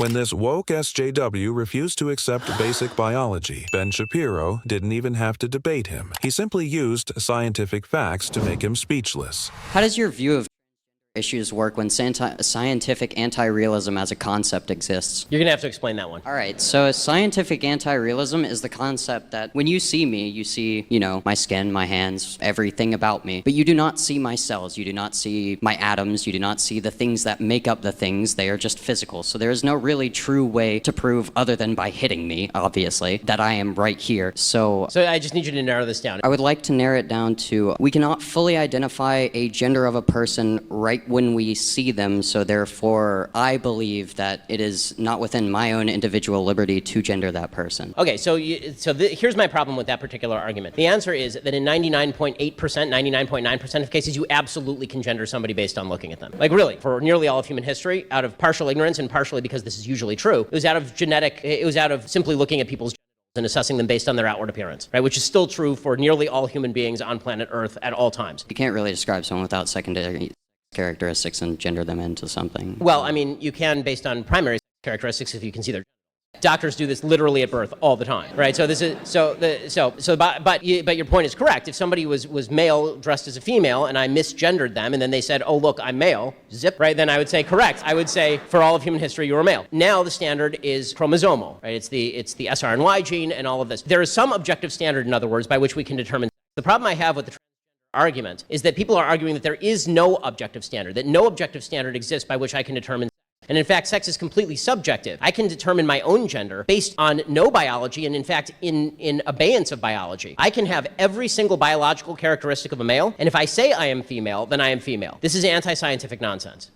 When this woke SJW refused to accept basic biology, Ben Shapiro didn't even have to debate him. He simply used scientific facts to make him speechless. How does your view of issues work when scientific anti-realism as a concept exists? You're going to have to explain that one. All right, so scientific anti-realism is the concept that when you see me, you see, my skin, my hands, everything about me, but you do not see my cells, you do not see my atoms, you do not see the things that make up the things, they are just physical. So there is no really true way to prove, other than by hitting me, obviously, that I am right here. So I just need you to narrow this down. I would like to narrow it down to, we cannot fully identify a gender of a person right when we see them, so therefore I believe that it is not within my own individual liberty to gender that person. Okay, here's my problem with that particular argument. The answer is that in 99.8%, 99.9% of cases, you absolutely can gender somebody based on looking at them. Like really, for nearly all of human history, out of partial ignorance and partially because this is usually true, it was out of simply looking at people's and assessing them based on their outward appearance, right? Which is still true for nearly all human beings on planet Earth at all times. You can't really describe someone without secondary characteristics and gender them into something. Well, I mean, you can based on primary characteristics if you can see their. Doctors do this literally at birth all the time, right? So this is but your point is correct. If somebody was male dressed as a female and I misgendered them and then they said, "Oh look, I'm male," zip, right? Then I would say correct. I would say for all of human history you were male. Now the standard is chromosomal, right? It's the SRNY gene and all of this. There is some objective standard, in other words, by which we can determine. The problem I have with the argument is that people are arguing that there is no objective standard, that no objective standard exists by which I can determine. And in fact, sex is completely subjective. I can determine my own gender based on no biology and in fact in abeyance of biology. I can have every single biological characteristic of a male, and if I say I am female, then I am female. This is anti-scientific nonsense.